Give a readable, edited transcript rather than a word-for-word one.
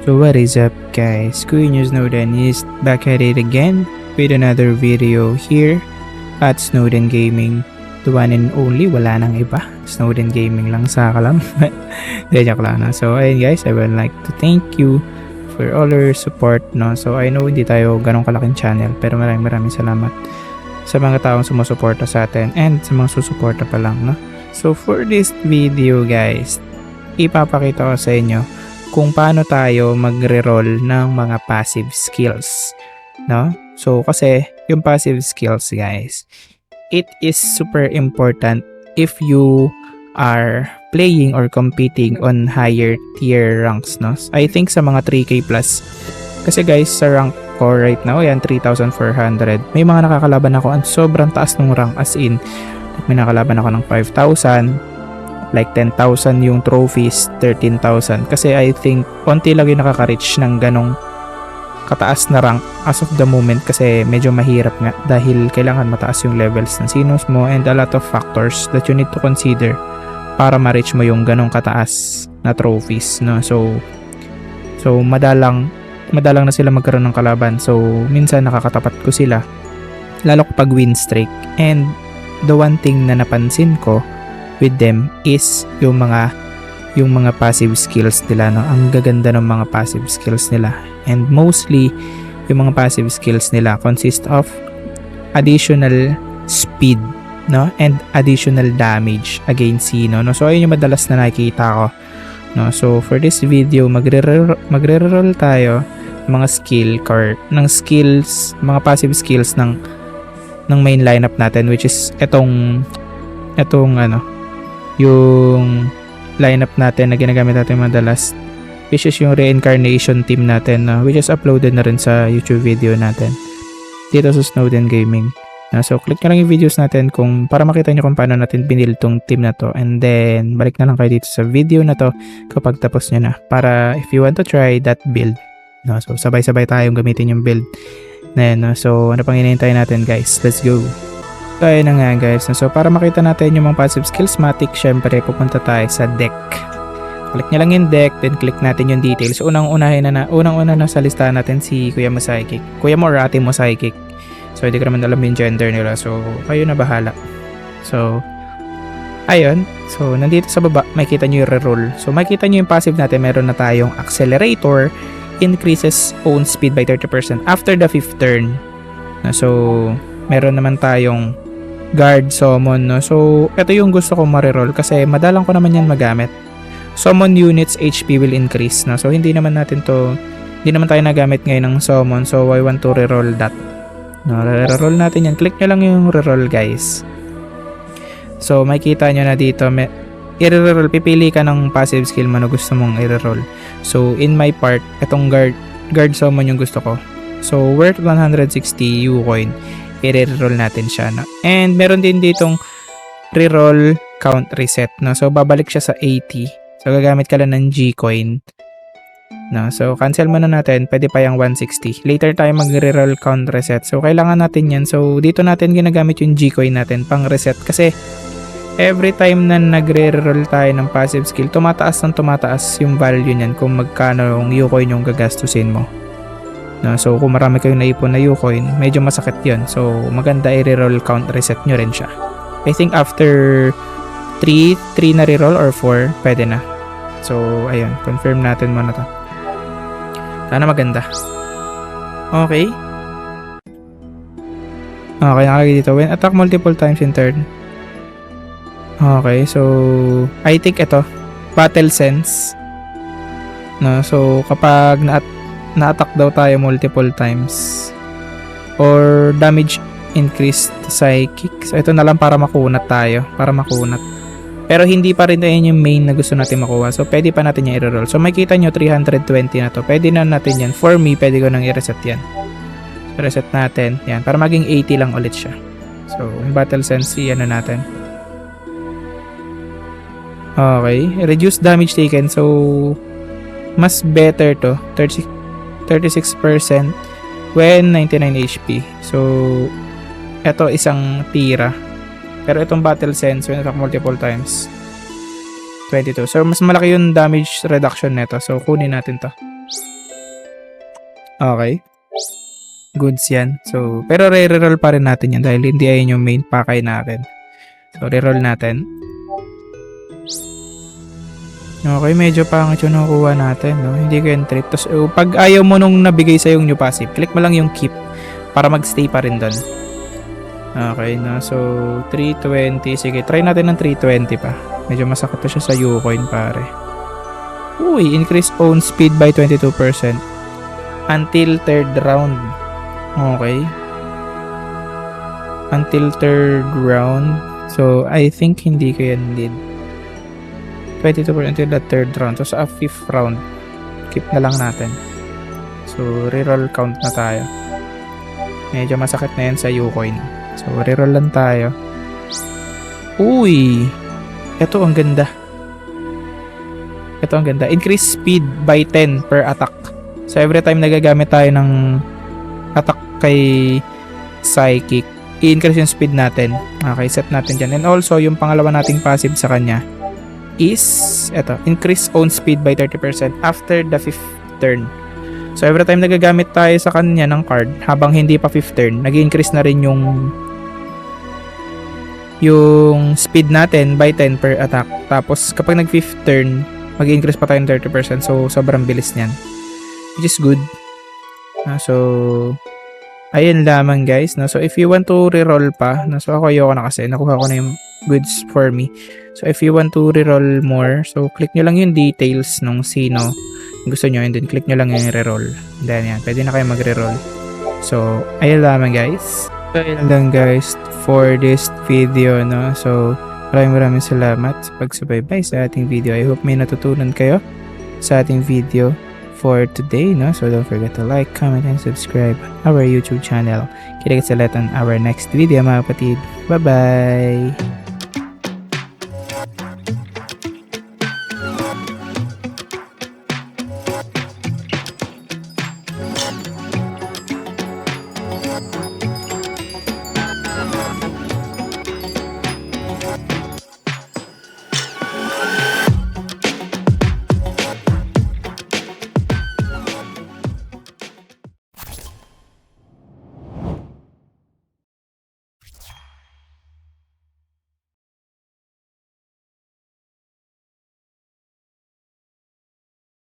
So what is up guys, Kuya Snowden is back at it again with another video here at Snowden Gaming. The one and only, wala nang iba. Snowden Gaming lang sa kalam. Joke lang na. So ayun guys, I would like to thank you for all your support. No? So I know hindi tayo ganong kalaking channel, pero maraming salamat sa mga taong sumusuporta sa atin and sa mga susuporta pa lang. No? So for this video guys, ipapakita ko sa inyo kung paano tayo magre-roll ng mga passive skills, no? So kasi yung passive skills guys, it is super important if you are playing or competing on higher tier ranks, no? I think sa mga 3k plus, kasi guys sa rank ko right now, yan 3,400, may mga nakakalaban ako ang sobrang taas ng rank, as in may nakalaban ako ng 5,000, like 10,000 yung trophies, 13,000. Kasi I think konti lang yung nakaka-reach ng ganong kataas na rank as of the moment, kasi medyo mahirap nga dahil kailangan mataas yung levels ng sinos mo and a lot of factors that you need to consider para ma-reach mo yung ganong kataas na trophies, no? So madalang na sila magkaroon ng kalaban. So minsan nakakatapat ko sila lalo kapag win streak. And the one thing na napansin ko with them is yung mga passive skills nila, no? Ang gaganda ng mga passive skills nila, and mostly yung mga passive skills nila consist of additional speed, no, and additional damage against sino, no? So ayun yung madalas na nakikita ko, no? So for this video, magre-roll tayo mga skill card ng skills, mga passive skills ng main lineup natin, which is etong yung lineup natin na ginagamit natin madalas, which is yung reincarnation team natin, which is uploaded na rin sa YouTube video natin dito sa Snowden Gaming. So click nyo lang yung videos natin para makita nyo kung paano natin binil tong team na to, and then balik na lang kayo dito sa video na to kapag tapos nyo na, para if you want to try that build, no? So sabay-sabay tayong gamitin yung build na yan, no? So ano pang hinihintay natin guys, let's go. So ayun na nga guys, so para makita natin yung mga passive skills matic, syempre pupunta tayo sa deck. Click nyo lang yung deck, then click natin yung details. Unang-una na sa listahan natin si Kuya mo Psychic, Kuya mo or Ate mo Psychic. So hindi ko naman alam yung gender nila, so kayo na bahala. So ayun, so nandito sa baba makikita nyo yung reroll. So makikita nyo yung passive natin, meron na tayong accelerator, increases own speed by 30% after the 5th turn. So meron naman tayong guard summon, no? So ito yung gusto kong ma-reroll kasi madalang ko naman yan magamit. Summon units HP will increase, no? So hindi naman tayo nagamit ngayon ng summon, so I want to reroll that, no? Reroll natin yan. Click nyo lang yung reroll guys. So makikita nyo na dito i-reroll, pipili ka ng passive skill mo na gusto mong i-reroll. So in my part, itong guard summon yung gusto ko. So worth 160 U-coin, i-reroll natin siya, no? And meron din ditong reroll count reset, no? So babalik siya sa 80. So gagamit ka lang ng G-coin, no? So cancel muna natin, pwede pa yung 160. Later tayo mag-reroll count reset. So kailangan natin yan. So dito natin ginagamit yung G-coin natin pang reset, kasi every time na nagre-reroll tayo ng passive skill, tumataas yung value niyan kung magkano yung U-coin yung gagastusin mo. No, so kung marami kayong naipon na U-coin, medyo masakit yun. So maganda i-reroll count reset nyo rin siya. I think after 3 na reroll or 4, pwede na. So ayun, confirm natin muna to. Sana maganda. Okay, nakalagay dito, when attack multiple times in turn. Okay, so I think ito, battle sense, no? So kapag na-attack daw tayo multiple times, or damage increased psychic. So ito na lang para makunat tayo, pero hindi pa rin tayo yung main na gusto natin makuha. So pwede pa natin yung i-roll. So makikita nyo 320 na to, pwede na natin yan. For me, pwede ko nang i-reset yan. So reset natin yan para maging 80 lang ulit siya. So yung battle sense, ano natin, okay, reduce damage taken. So mas better to, 36% when 99 HP. So eto isang tira, pero itong battle sense when attack multiple times 22. So mas malaki yung damage reduction nito. So kunin natin to. Okay. Goods yan. So, pero re-roll pa rin natin yan dahil hindi ayun yung main pakay natin. So, re-roll natin. Okay, medyo pangit yung nakuha natin, no? Hindi ko yung trip. Tapos, pag ayaw mo nung nabigay sa yung new passive, click mo lang yung keep para magstay pa rin doon. Okay, no? So, 320. Sige, try natin ng 320 pa. Medyo masakit to siya sa Ucoin, pare. Uy, increase own speed by 22% until third round. Okay. Until third round. So, I think hindi ko yan need. 22% until the third round. So, sa fifth round, keep na lang natin. So, reroll count na tayo. Medyo masakit na yan sa Ucoin. So, reroll lang tayo. Uy! Ito ang ganda. Ito ang ganda. Increase speed by 10 per attack. So, every time nagagamit tayo ng attack kay Psychic, i-increase yung speed natin. Okay, set natin dyan. And also, yung pangalawa nating passive sa kanya is, eto, increase own speed by 30% after the 5th turn. So, every time nagagamit tayo sa kanya ng card, habang hindi pa 5th turn, nag-increase na rin yung speed natin by 10 per attack. Tapos, kapag nag-5th turn, mag-increase pa tayo ng 30%. So, sobrang bilis niyan. Which is good. So, ayun lamang guys. So, if you want to reroll pa, so ako ayoko na kasi, nakuha ko na yung goods for me. So, if you want to reroll more, so click nyo lang yung details nung sino gusto nyo, and then click nyo lang yung reroll. Then yan, pwede na kayo mag-reroll. So, ayun lamang guys. So, ayun lang guys for this video, no? So, maraming salamat sa pagsubaybay sa ating video. I hope may natutunan kayo sa ating video for today, no? So don't forget to like, comment, and subscribe our YouTube channel. Kita-kits ulit on our next video, mga kapatid. Bye-bye!